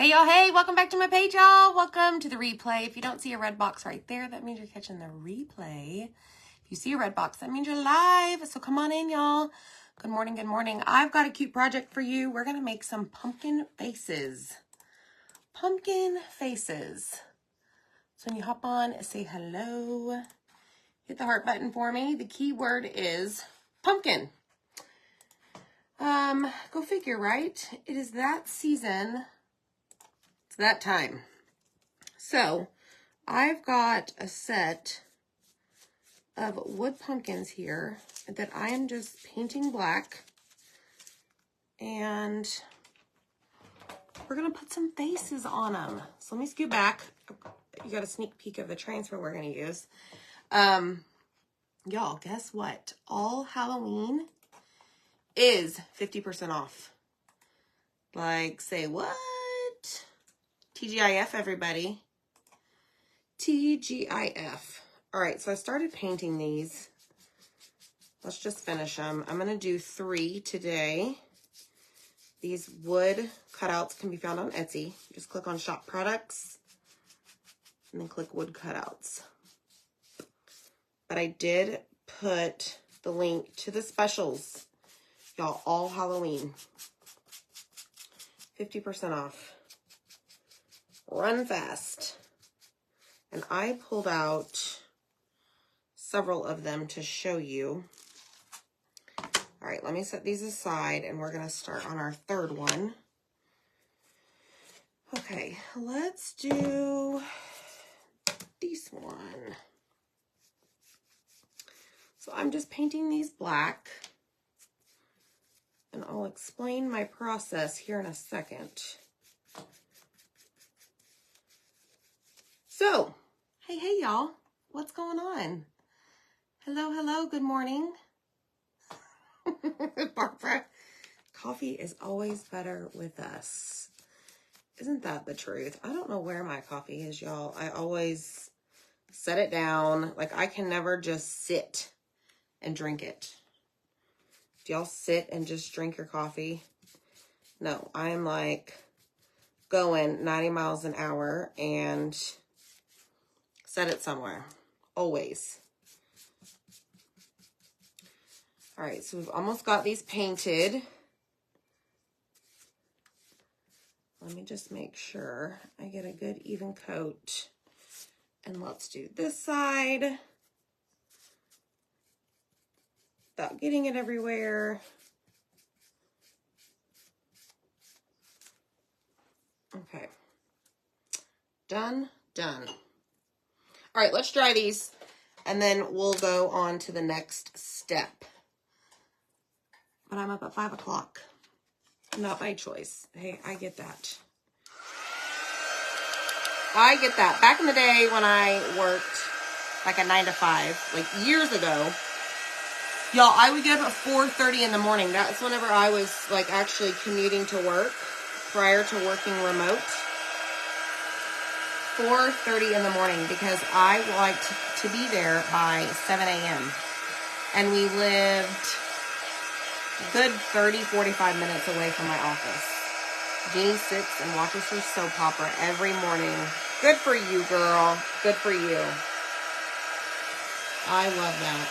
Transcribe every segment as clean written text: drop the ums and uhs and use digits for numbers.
Hey y'all, hey, welcome back to my page, y'all. Welcome to the replay. If you don't see a red box right there, that means you're catching the replay. If you see a red box, that means you're live. So come on in, y'all. Good morning, good morning. I've got a cute project for you. We're going to make some pumpkin faces. Pumpkin faces. So when you hop on, say hello. Hit the heart button for me. The key word is pumpkin. Go figure, right? It is that season. It's that time. So I've got a set of wood pumpkins here that I am just painting black, and we're gonna put some faces on them. So let me scoot back. You got a sneak peek of the transfer we're gonna use. Y'all, guess what? All Halloween is 50% off. Like, say what? TGIF, everybody. TGIF. All right, so I started painting these. Let's just finish them. I'm going to do 3 today. These wood cutouts can be found on Etsy. Just click on Shop Products and then click Wood Cutouts. But I did put the link to the specials. Y'all, all Halloween. 50% off. Run fast. And I pulled out several of them to show you. All right, let me set these aside, and we're going to start on our third one. Okay, let's do this one. So I'm just painting these black, and I'll explain my process here in a second. So, hey, y'all. What's going on? Hello, good morning. Barbara, coffee is always better with us. Isn't that the truth? I don't know where my coffee is, y'all. I always set it down. Like, I can never just sit and drink it. Do y'all sit and just drink your coffee? No, I'm like going 90 miles an hour and set it somewhere. Always. All right, so we've almost got these painted. Let me just make sure I get a good even coat. And let's do this side without getting it everywhere. Okay. Done. All right, let's dry these, and then we'll go on to the next step. But I'm up at 5 o'clock. Not my choice. Hey, I get that. Back in the day when I worked like a 9 to 5, like years ago, y'all, I would get up at 4:30 in the morning. That's whenever I was like actually commuting to work prior to working remote. 4:30 in the morning, because I liked to be there by 7 a.m. And we lived a good 45 minutes away from my office. Jeannie sits and watches her soap opera every morning. Good for you, girl. Good for you. I love that.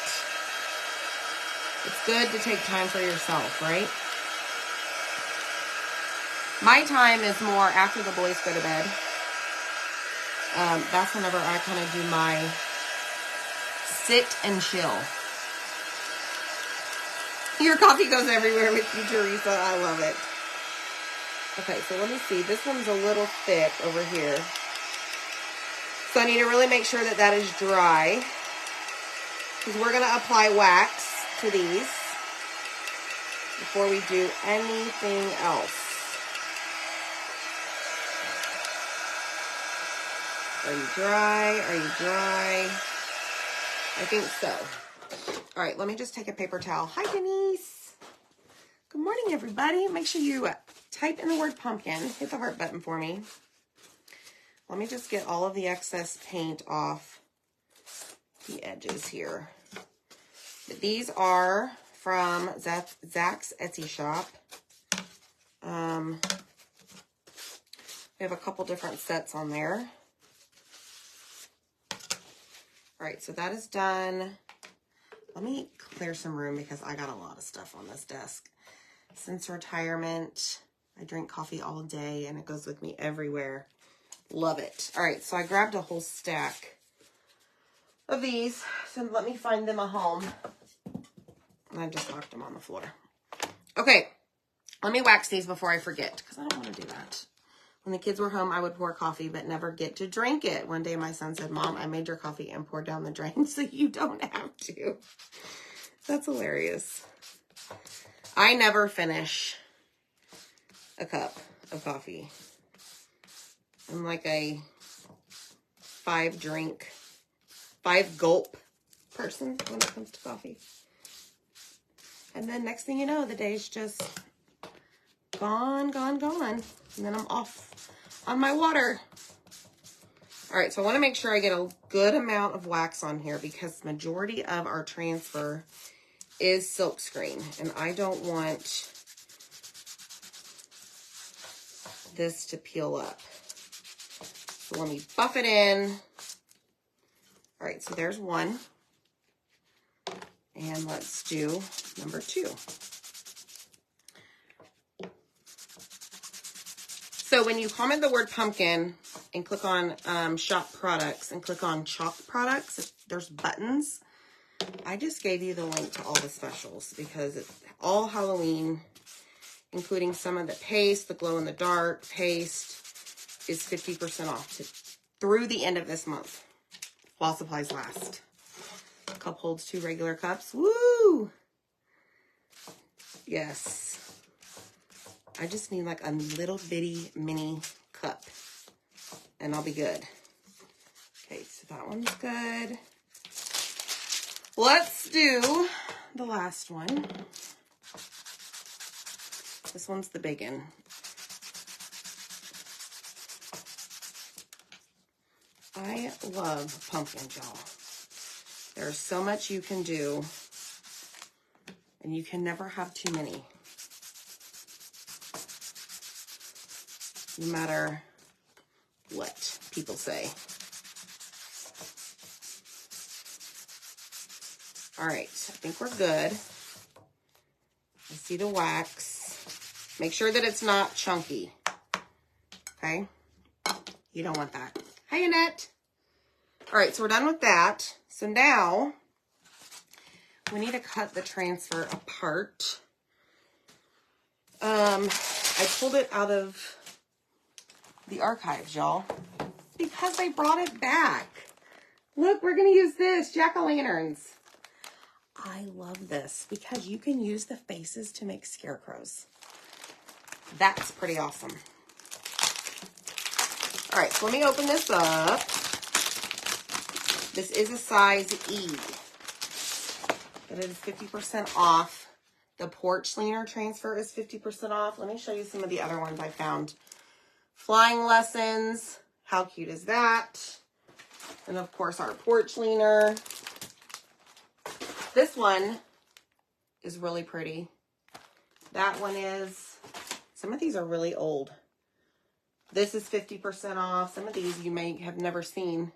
It's good to take time for yourself, right? My time is more after the boys go to bed. That's whenever I kind of do my sit and chill. Your coffee goes everywhere with you, Teresa. I love it. Okay, so let me see. This one's a little thick over here. So I need to really make sure that that is dry, because we're going to apply wax to these before we do anything else. Are you dry? I think so. All right, let me just take a paper towel. Hi, Denise. Good morning, everybody. Make sure you type in the word pumpkin. Hit the heart button for me. Let me just get all of the excess paint off the edges here. These are from Zach's Etsy shop. I We have a couple different sets on there. All right, so that is done. Let me clear some room because I got a lot of stuff on this desk. Since retirement, I drink coffee all day and it goes with me everywhere. Love it. All right, so I grabbed a whole stack of these. So let me find them a home. And I just knocked them on the floor. Okay, let me wax these before I forget because I don't want to do that. When the kids were home, I would pour coffee but never get to drink it. One day my son said, "Mom, I made your coffee and poured down the drain so you don't have to." That's hilarious. I never finish a cup of coffee. I'm like a 5 gulp person when it comes to coffee. And then next thing you know, the day's just gone. And then I'm off on my water. All right, so I want to make sure I get a good amount of wax on here because majority of our transfer is silkscreen. And I don't want this to peel up. So let me buff it in. All right, so there's one. And let's do number 2. So when you comment the word pumpkin and click on shop products and click on chalk products, there's buttons. I just gave you the link to all the specials because it's all Halloween, including some of the paste, the glow in the dark paste is 50% off through the end of this month while supplies last. Cup holds 2 regular cups. Woo! Yes. I just need like a little bitty mini cup and I'll be good. Okay, so that one's good. Let's do the last one. This one's the big one. I love pumpkins, y'all. There's so much you can do and you can never have too many. No matter what people say. All right, I think we're good. I see the wax. Make sure that it's not chunky. Okay? You don't want that. Hi, Annette. All right, so we're done with that. So now we need to cut the transfer apart. I pulled it out of the archives, y'all, because they brought it back. Look, we're going to use this, jack-o'-lanterns. I love this because you can use the faces to make scarecrows. That's pretty awesome. All right, so let me open this up. This is a size E, but it is 50% off. The porch leaner transfer is 50% off. Let me show you some of the other ones I found. Flying lessons. How cute is that? And of course, our porch leaner. This one is really pretty. That one is, some of these are really old. This is 50% off. Some of these you may have never seen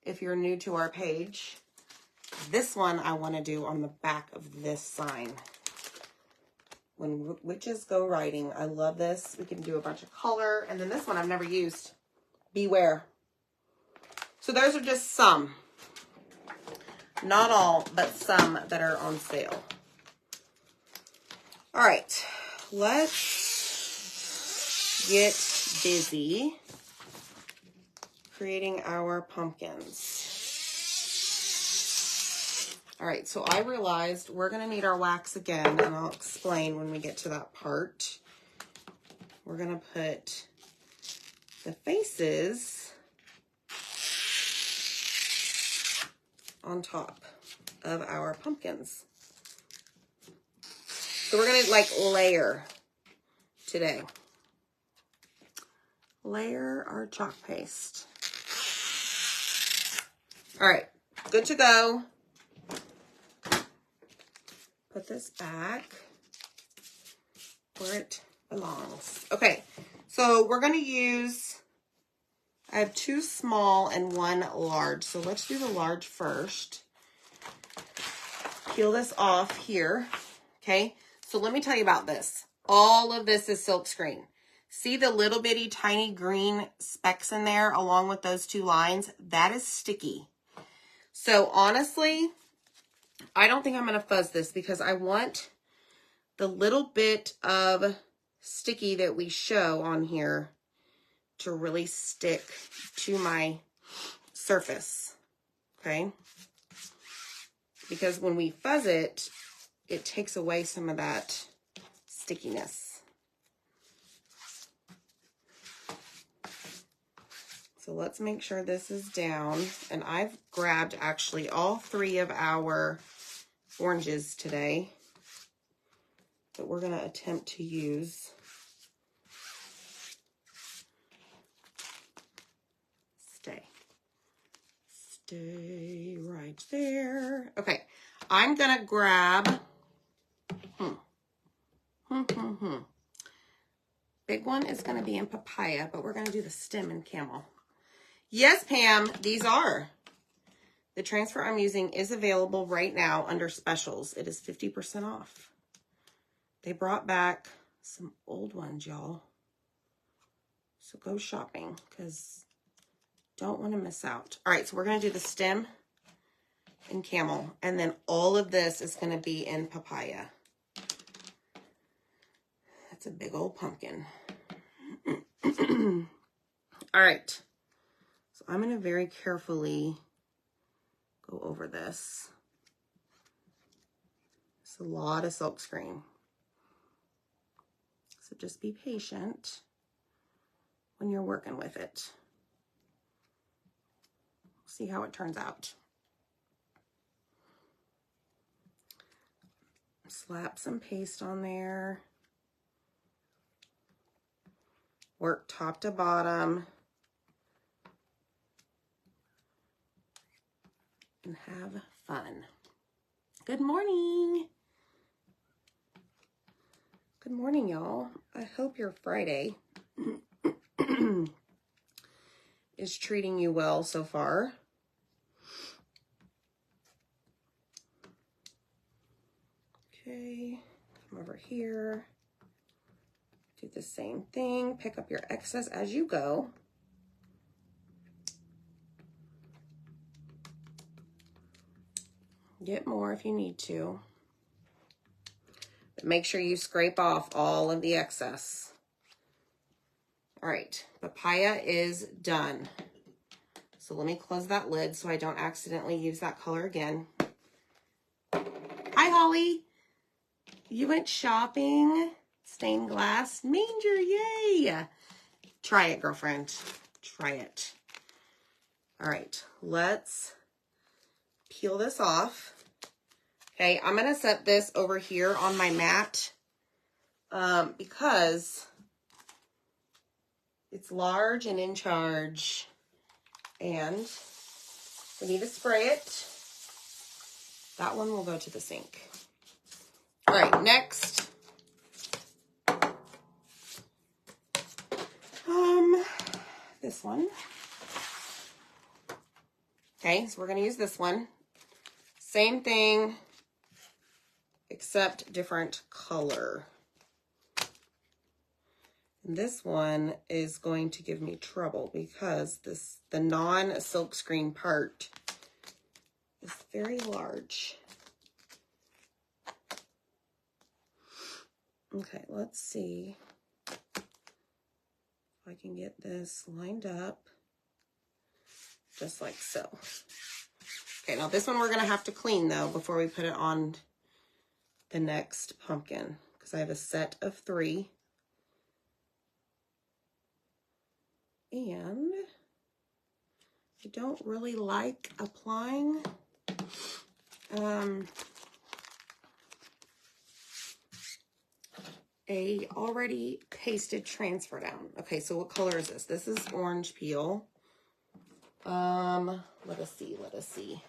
if you're new to our page. This one I want to do on the back of this sign. When witches go riding. I love this. We can do a bunch of color. And then this one I've never used. Beware. So those are just some. Not all, but some that are on sale. All right. Let's get busy creating our pumpkins. All right, so I realized we're going to need our wax again, and I'll explain when we get to that part. We're going to put the faces on top of our pumpkins. So we're going to like layer today. Layer our chalk paste. All right, good to go. Put this back where it belongs. Okay, So we're going to use, I have 2 small and 1 large. So let's do the large first. Peel this off here. Okay. So let me tell you about this. All of this is silkscreen. See the little bitty tiny green specks in there along with those 2 lines? That is sticky. So honestly, I don't think I'm going to fuzz this because I want the little bit of sticky that we show on here to really stick to my surface, okay? Because when we fuzz it, it takes away some of that stickiness. So let's make sure this is down. And I've grabbed actually all 3 of our oranges today that we're going to attempt to use. Stay right there. Okay, I'm going to grab, big one is going to be in papaya, but we're going to do the stem in camel. Yes, Pam, these are. The transfer I'm using is available right now under specials. It is 50% off. They brought back some old ones, y'all. So go shopping because don't want to miss out. All right, so we're going to do the stem in camel. And then all of this is going to be in papaya. That's a big old pumpkin. All right. So I'm going to very carefully go over this. It's a lot of silkscreen. So just be patient when you're working with it. See how it turns out. Slap some paste on there. Work top to bottom. And have fun. Good morning. Good morning, y'all. I hope your Friday is treating you well so far. Okay, come over here. Do the same thing. Pick up your excess as you go. Get more if you need to. But make sure you scrape off all of the excess. All right, papaya is done. So let me close that lid so I don't accidentally use that color again. Hi, Holly. You went shopping? Stained glass manger, yay! Try it, girlfriend. Try it. All right, let's peel this off. Okay, I'm going to set this over here on my mat because it's large and in charge. And we need to spray it. That one will go to the sink. All right, next. This one. Okay, so we're going to use this one. Same thing, except different color. And this one is going to give me trouble because the non-silkscreen part is very large. Okay, let's see if I can get this lined up just like so. Okay, now this one we're going to have to clean though before we put it on the next pumpkin because I have a set of 3. And I don't really like applying a already pasted transfer down. Okay, so what color is this? This is orange peel. Let us see.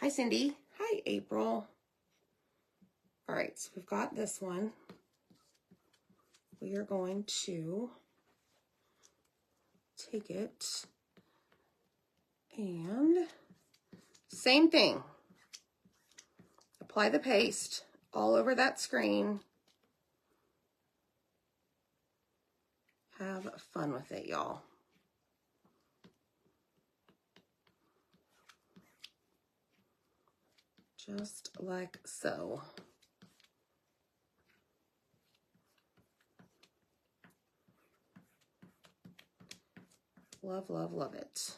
Hi, Cindy. Hi, April. All right, so we've got this one. we are going to take it and same thing. Apply the paste all over that screen. Have fun with it, y'all. Just like so. Love, love, love it.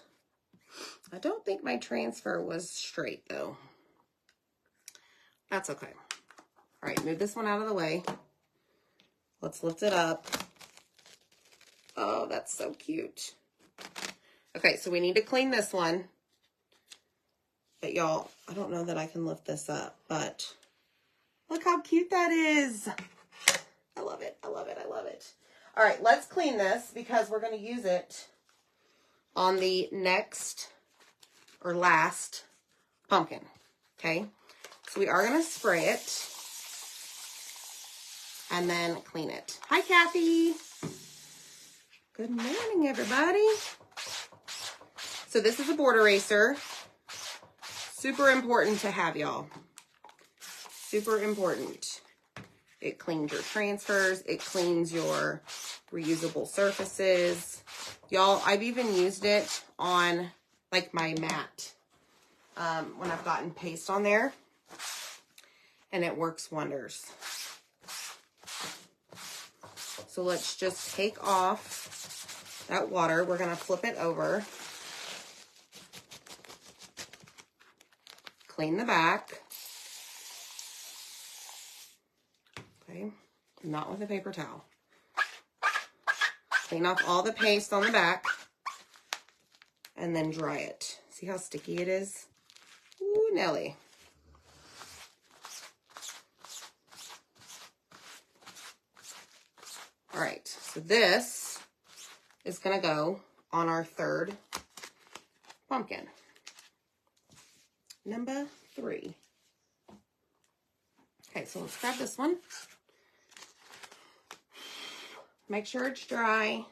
I don't think my transfer was straight though. That's okay. All right, move this one out of the way. Let's lift it up. Oh, that's so cute. Okay, so we need to clean this one. But y'all, I don't know that I can lift this up, but look how cute that is. I love it. I love it. I love it. All right, let's clean this because we're going to use it on the next or last pumpkin. Okay, so we are going to spray it and then clean it. Hi, Kathy. Good morning, everybody. So this is a board eraser. Super important to have, y'all. Super important. It cleans your transfers. It cleans your reusable surfaces. Y'all, I've even used it on like my mat when I've gotten paste on there. And it works wonders. So let's just take off that water. We're going to flip it over. Clean the back. Okay, not with a paper towel. Clean off all the paste on the back and then dry it. See how sticky it is? Ooh, Nelly. All right, so this is gonna go on our third pumpkin. Number 3. Okay, so let's grab this one. Make sure it's dry.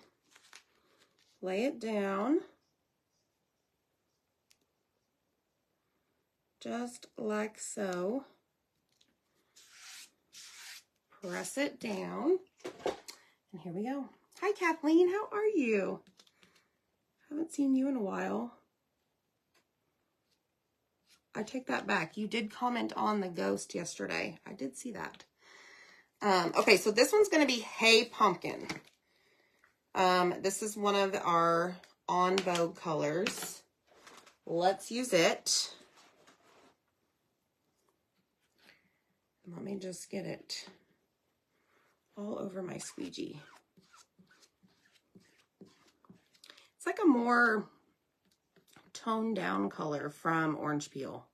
Lay it down. Just like so. Press it down. And here we go. Hi, Kathleen. How are you? Haven't seen you in a while. I take that back. You did comment on the ghost yesterday. I did see that. Okay, so this one's going to be Hey Pumpkin. This is one of our On Vogue colors. Let's use it. Let me just get it all over my squeegee. It's like a more toned down color from Orange Peel.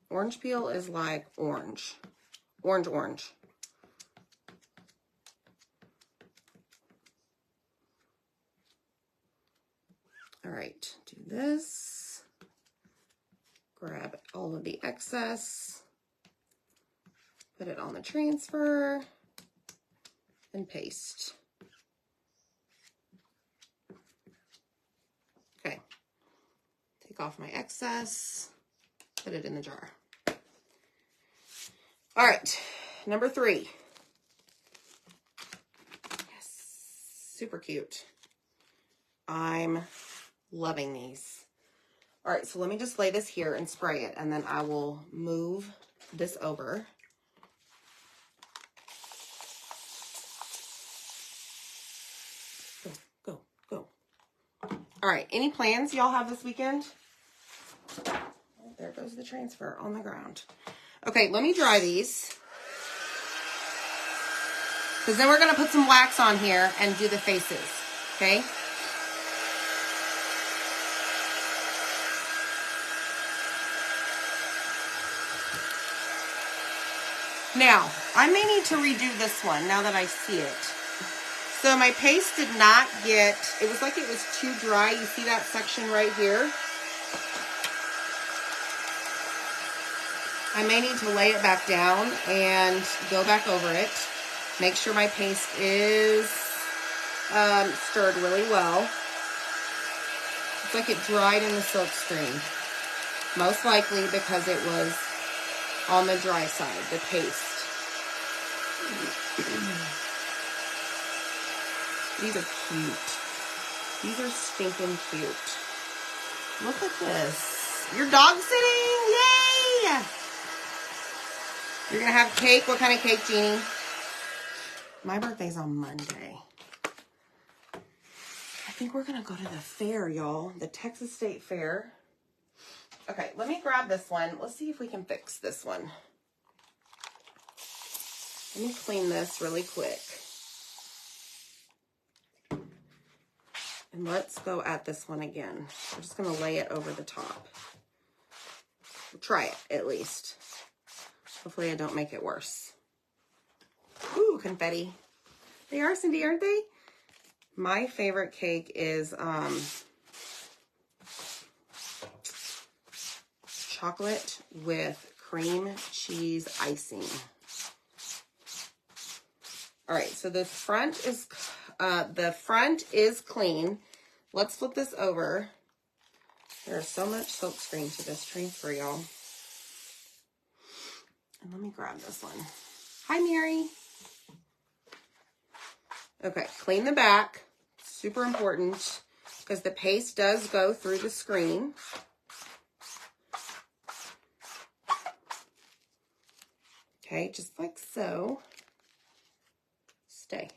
Orange Peel is like orange. Orange, orange. All right, do this. Grab all of the excess. Put it on the transfer. And paste. Okay. Take off my excess. Put it in the jar. All right, number 3. Yes, super cute. I'm loving these. All right, so let me just lay this here and spray it, and then I will move this over. Go, go, go. All right, any plans y'all have this weekend? Oh, there goes the transfer on the ground. Okay, let me dry these. Because then we're going to put some wax on here and do the faces, okay? Now, I may need to redo this one now that I see it. So my paste did not get, it was like it was too dry. You see that section right here? I may need to lay it back down and go back over it. Make sure my paste is stirred really well. It's like it dried in the silk screen. Most likely because it was on the dry side, the paste. These are cute. These are stinking cute. Look at this. You're dog sitting? Yay! You're gonna have cake? What kind of cake, Jeannie? My birthday's on Monday. I think we're gonna go to the fair, y'all. The Texas State Fair. Okay, let me grab this one. Let's see if we can fix this one. Let me clean this really quick. And let's go at this one again. I'm just gonna lay it over the top. We'll try it, at least. Hopefully I don't make it worse. Ooh, confetti. They are, Cindy, aren't they? My favorite cake is chocolate with cream cheese icing. All right, so the front is clean. Let's flip this over. There's so much silk screen to this transfer, y'all. And let me grab this one. Hi, Mary. Okay, clean the back. Super important because the paste does go through the screen. Okay, just like so. Stay.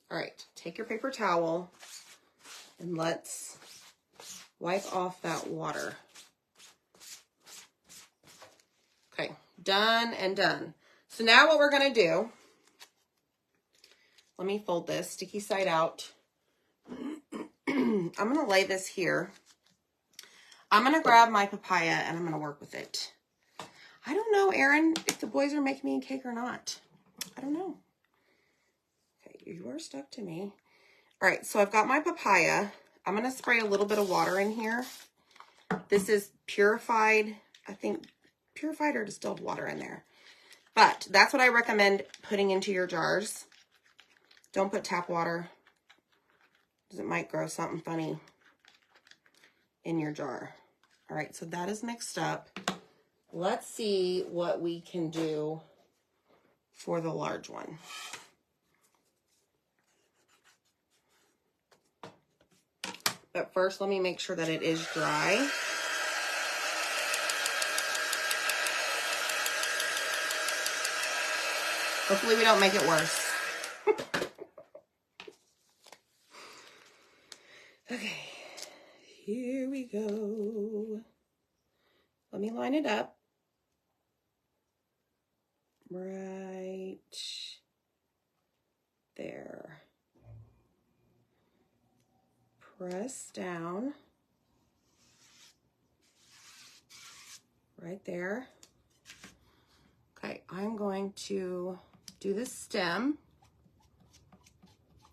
All right, take your paper towel and let's wipe off that water. Okay, done and done. So now what we're gonna do, let me fold this sticky side out. I'm gonna lay this here. I'm gonna grab my papaya and I'm gonna work with it. I don't know, Erin, if the boys are making me a cake or not. I don't know. Okay, you are stuck to me. All right, so I've got my papaya. I'm gonna spray a little bit of water in here. This is purified, I think, purified or distilled water in there. But that's what I recommend putting into your jars. Don't put tap water, because it might grow something funny in your jar. All right, so that is mixed up. Let's see what we can do for the large one. But first, let me make sure that it is dry. Hopefully we don't make it worse. Okay, here we go. Let me line it up. Right there. Press down. Right there. Okay, I'm going to do the stem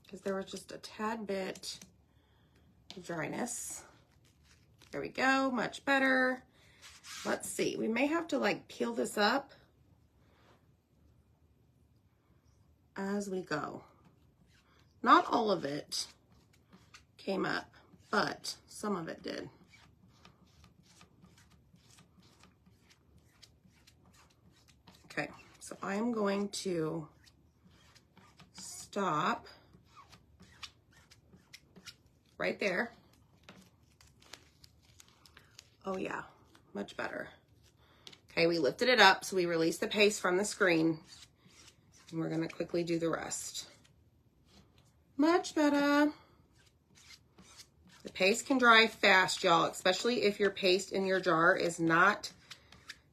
because there was just a tad bit of dryness. There we go, much better. Let's see, we may have to like peel this up as we go. Not all of it came up, but some of it did. Okay, so I'm going to stop right there. Oh yeah, much better. Okay, we lifted it up, so we released the paste from the screen. And we're gonna quickly do the rest. Much better. The paste can dry fast, y'all, especially if your paste in your jar is not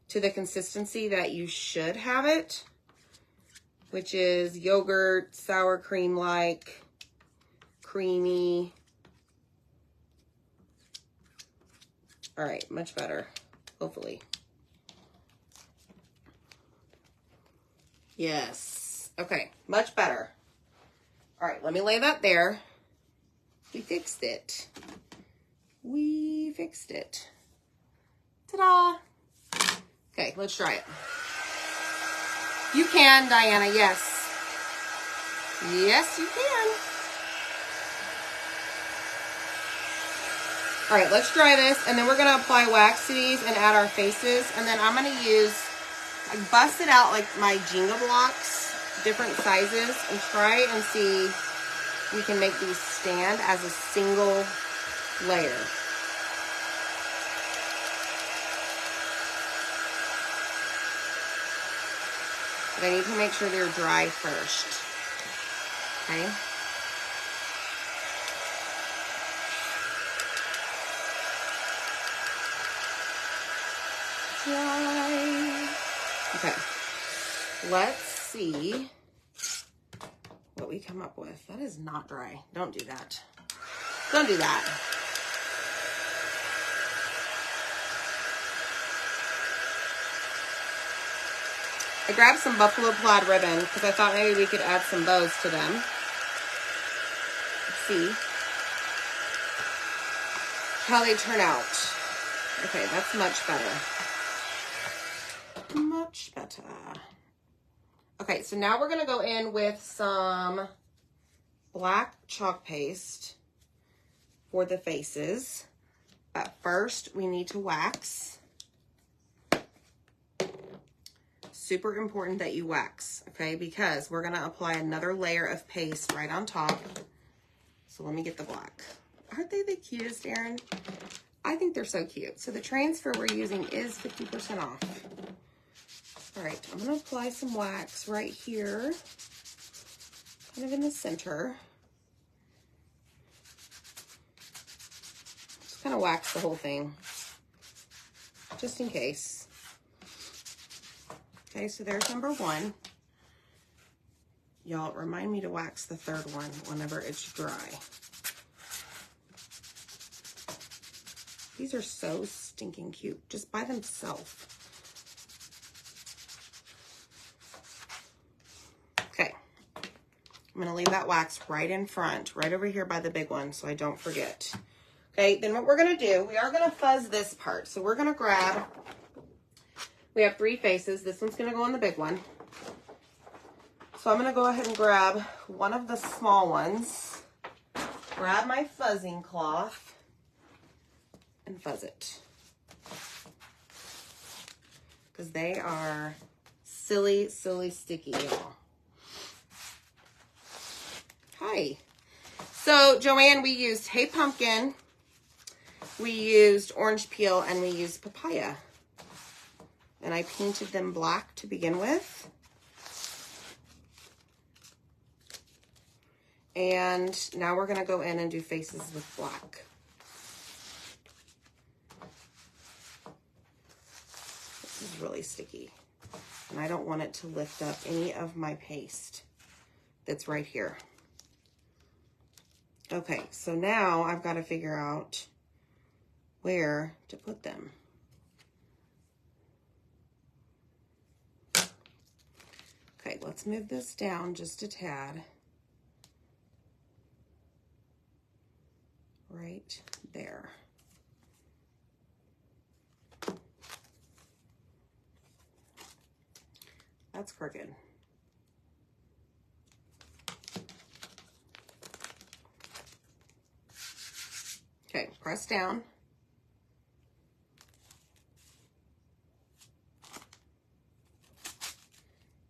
to the consistency that you should have it, which is yogurt, sour cream-like, creamy. All right, much better, hopefully. Yes, okay, much better. All right, let me lay that there. We fixed it. We fixed it. Ta-da! Okay, let's try it. You can, Diana, yes. Yes, you can. All right, let's dry this, and then we're gonna apply wax to these and add our faces, and then I'm gonna use, I busted out like my Jenga blocks, different sizes, and try and see if we can make these stand as a single layer. But I need to make sure they're dry first. Okay. Dry. Okay. Let's see what we come up with. That is not dry. Don't do that. Don't do that. I grabbed some buffalo plaid ribbon because I thought maybe we could add some bows to them. Let's see how they turn out. Okay, that's much better. Much better. Okay, so now we're going to go in with some black chalk paste for the faces. But first, we need to wax. Super important that you wax, okay? Because we're going to apply another layer of paste right on top. So let me get the black. Aren't they the cutest, Erin? I think they're so cute. So the transfer we're using is 50% off. All right, I'm going to apply some wax right here, kind of in the center. Just kind of wax the whole thing, just in case. Okay, so there's number one. Y'all, remind me to wax the third one whenever it's dry. These are so stinking cute, just by themselves. Okay, I'm gonna leave that wax right in front, right over here by the big one, so I don't forget. Okay, then what we're gonna do, we are gonna fuzz this part. So we're gonna grab, we have 3 faces. This one's gonna go on the big one. So I'm gonna go ahead and grab one of the small ones, grab my fuzzing cloth, and fuzz it. Because they are silly, silly sticky, y'all. Hi. So, Joanne, we used Hey Pumpkin, we used orange peel, and we used papaya. And I painted them black to begin with. And now we're going to go in and do faces with black. This is really sticky. And I don't want it to lift up any of my paste that's right here. Okay, so now I've got to figure out where to put them. Okay, let's move this down just a tad. Right there. That's crooked. Okay, press down.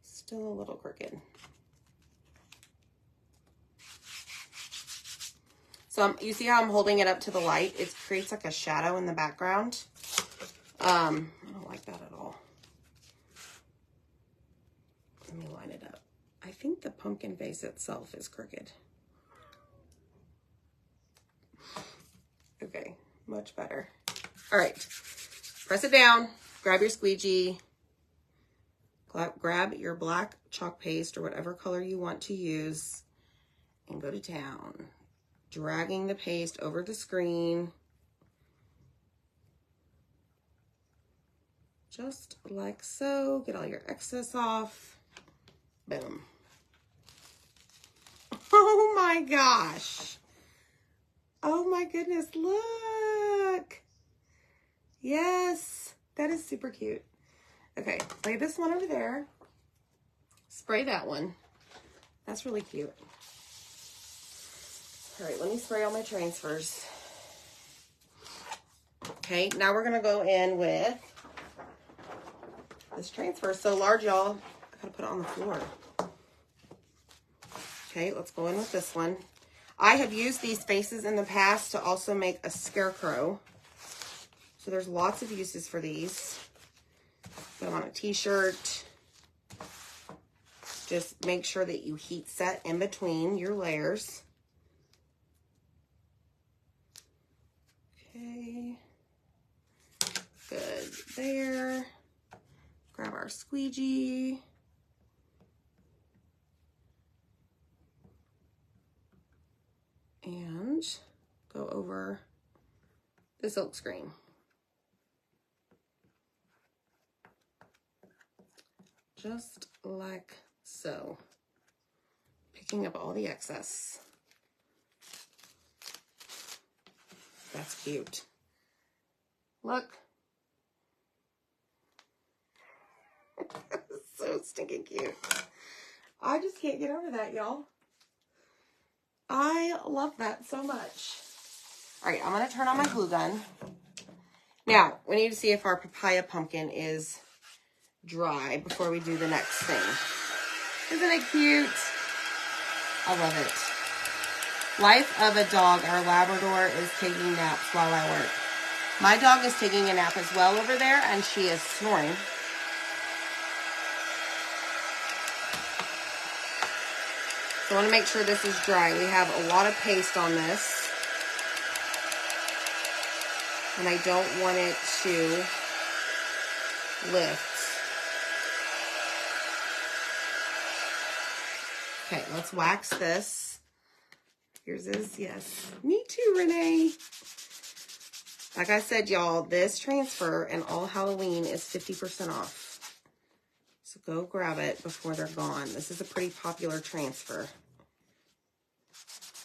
Still a little crooked. So you see how I'm holding it up to the light? It creates like a shadow in the background. I don't like that at all. Let me line it up. I think the pumpkin face itself is crooked. Okay, much better. All right, press it down, grab your squeegee, grab your black chalk paste or whatever color you want to use, and go to town. Dragging the paste over the screen. Just like so. Get all your excess off. Boom. Oh my gosh. Oh my goodness, look. Yes, that is super cute. Okay, lay this one over there. Spray that one. That's really cute. All right, let me spray all my transfers. Okay, now we're gonna go in with this transfer. So large, y'all. I gotta put it on the floor. Okay, let's go in with this one. I have used these faces in the past to also make a scarecrow. So there's lots of uses for these. Put them on a t-shirt. Just make sure that you heat set in between your layers. Okay. Good there. Grab our squeegee. And go over the silk screen. Just like so. Picking up all the excess. That's cute. Look. So stinking cute. I just can't get over that, y'all. I love that so much. All right, I'm going to turn on my glue gun. Now, we need to see if our papaya pumpkin is dry before we do the next thing. Isn't it cute? I love it. Life of a dog. Our Labrador is taking naps while I work. My dog is taking a nap as well over there, and she is snoring. So I want to make sure this is dry. We have a lot of paste on this. And I don't want it to lift. Okay, let's wax this. Yours is, yes. Me too, Renee. Like I said, y'all, this transfer and all Halloween is 50% off. So go grab it before they're gone. This is a pretty popular transfer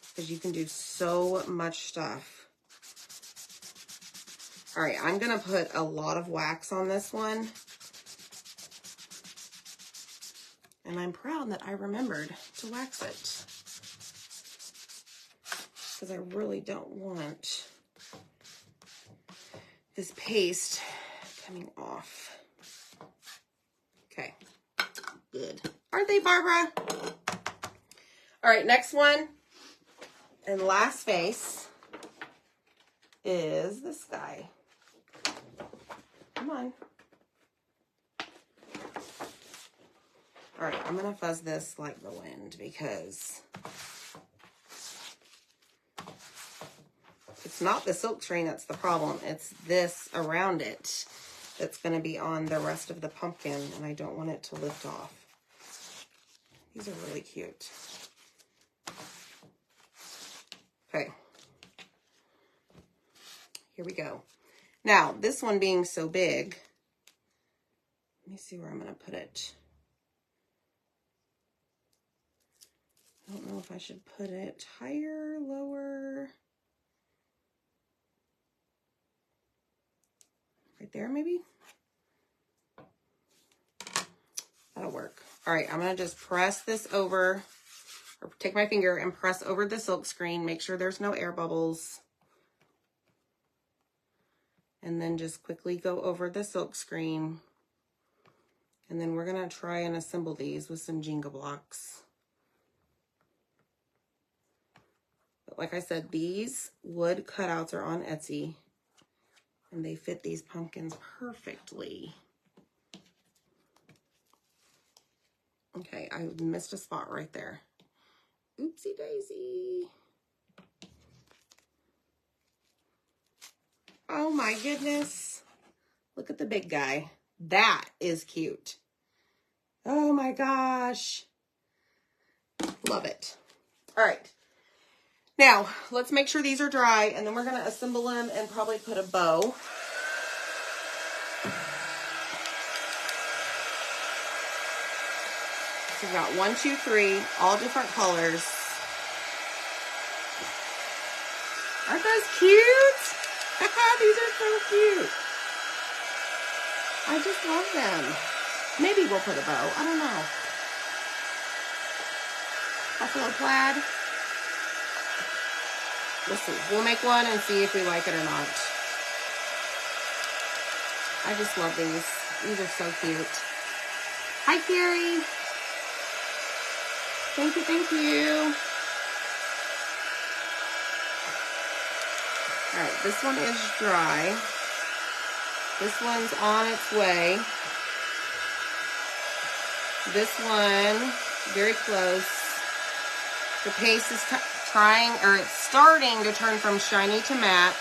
because you can do so much stuff. All right, I'm going to put a lot of wax on this one. And I'm proud that I remembered to wax it because I really don't want this paste coming off. Okay, good. Aren't they, Barbara? All right, next one and last face is this guy. Come on. All right, I'm going to fuzz this like the wind because it's not the silk screen that's the problem. It's this around it that's going to be on the rest of the pumpkin, and I don't want it to lift off. These are really cute. Okay. Here we go. Now, this one being so big, let me see where I'm going to put it. I don't know if I should put it higher, lower. Right there, maybe? That'll work. All right, I'm going to just press this over, or take my finger and press over the silk screen. Make sure there's no air bubbles. And then just quickly go over the silk screen. And then we're going to try and assemble these with some Jenga blocks. But like I said, these wood cutouts are on Etsy. And they fit these pumpkins perfectly. Okay, I missed a spot right there. Oopsie daisy. Oh my goodness. Look at the big guy. That is cute. Oh my gosh. Love it. All right. Now, let's make sure these are dry, and then we're going to assemble them and probably put a bow. So we've got 1, 2, 3, all different colors. Aren't those cute? These are so cute. I just love them. Maybe we'll put a bow. I don't know. buffalo plaid. We'll see. We'll make one and see if we like it or not. I just love these. These are so cute. Hi, Carrie. Thank you, thank you. All right, this one is dry. This one's on its way. This one, very close. The paste is trying, or it's starting to turn from shiny to matte.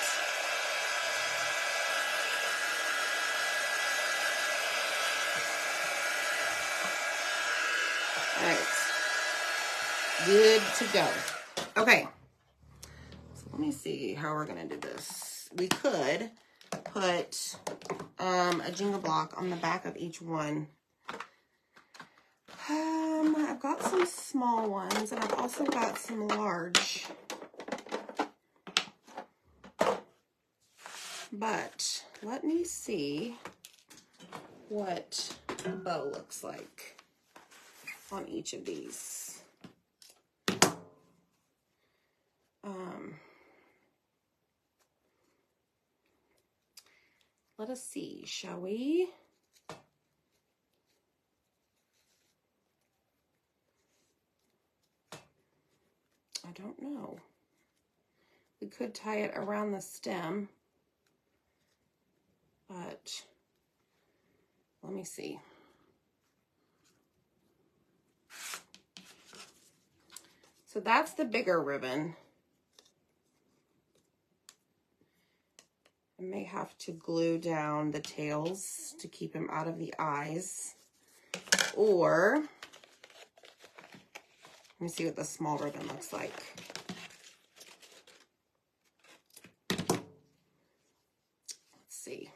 All right, good to go. Okay, so let me see how we're gonna do this. We could put a Jenga block on the back of each one. I've got some small ones, and I've also got some large. But let me see what a bow looks like on each of these. Let us see, shall we? I don't know. We could tie it around the stem, but let me see. So that's the bigger ribbon. I may have to glue down the tails to keep him out of the eyes. Or, let me see what the small ribbon looks like. Let's see.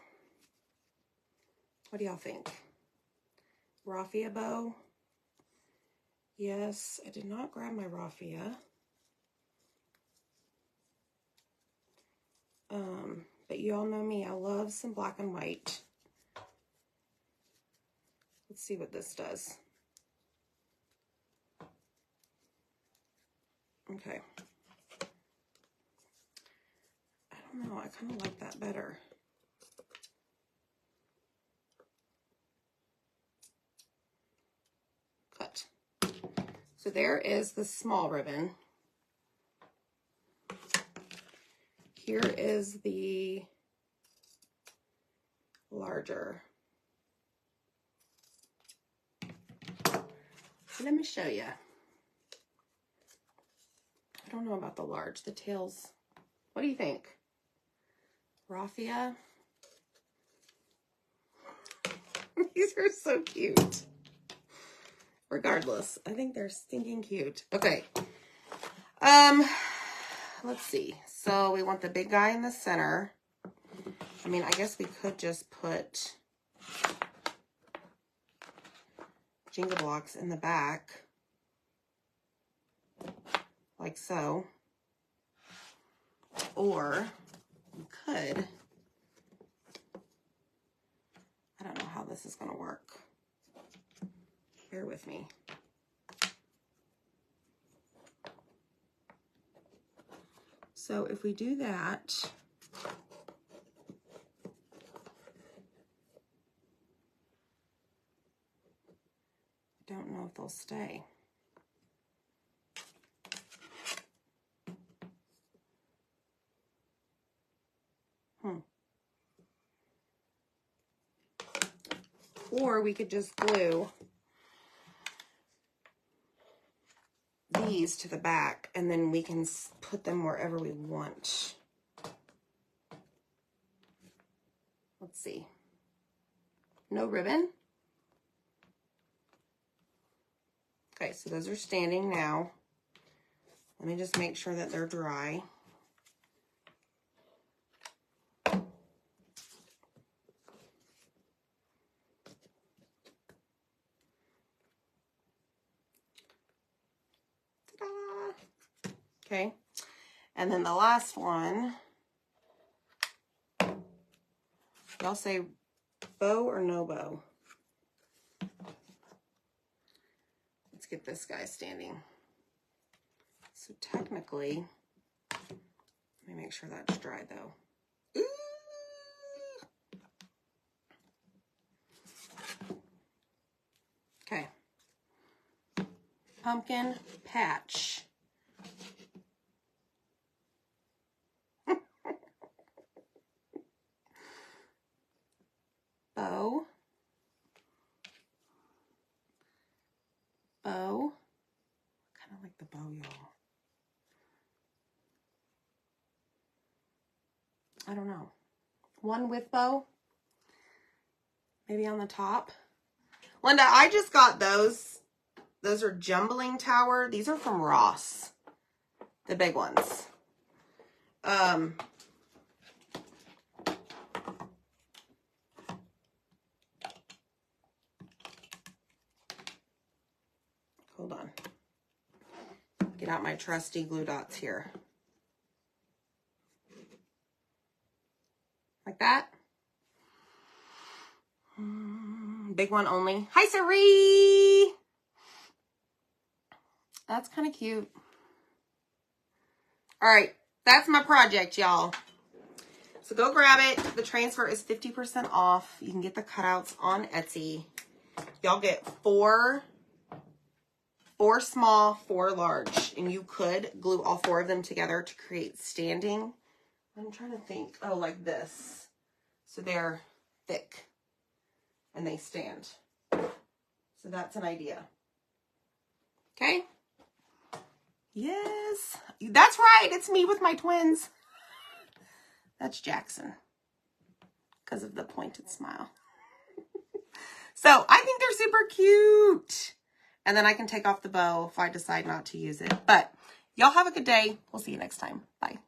What do y'all think? Raffia bow? Yes, I did not grab my raffia. But you all know me, I love some black and white. Let's see what this does. Okay. I don't know, I kind of like that better. Cut. So there is the small ribbon. Here is the larger. Let me show you. I don't know about the large, the tails. What do you think? Raffia? These are so cute. Regardless, I think they're stinking cute. Okay. Let's see. So we want the big guy in the center. I mean, I guess we could just put Jenga blocks in the back, like so. Or we could, I don't know how this is going to work. Bear with me. So if we do that, I don't know if they'll stay. Or we could just glue these to the back, and then we can put them wherever we want. Let's see. No ribbon. Okay, so those are standing now. Let me just make sure that they're dry. Ta-da! Okay, and then the last one. Y'all say bow or no bow? Let's get this guy standing. So technically, let me make sure that's dry though. Ooh. Okay. Pumpkin patch. Bow. Bow. Kind of like the bow, y'all. I don't know. One with bow. Maybe on the top. Linda, I just got those. Those are Jumbling Tower. These are from Ross. The big ones. Hold on. Get out my trusty glue dots here. Like that. Big one only. Hi, Sari! That's kind of cute. All right. That's my project, y'all. So go grab it. The transfer is 50% off. You can get the cutouts on Etsy. Y'all get four small, 4 large. And you could glue all 4 of them together to create standing. I'm trying to think. Oh, like this. So they're thick. And they stand. So that's an idea. Okay? Yes. That's right. It's me with my twins. That's Jackson. Because of the pointed smile. So I think they're super cute. And then I can take off the bow if I decide not to use it. But y'all have a good day. We'll see you next time. Bye.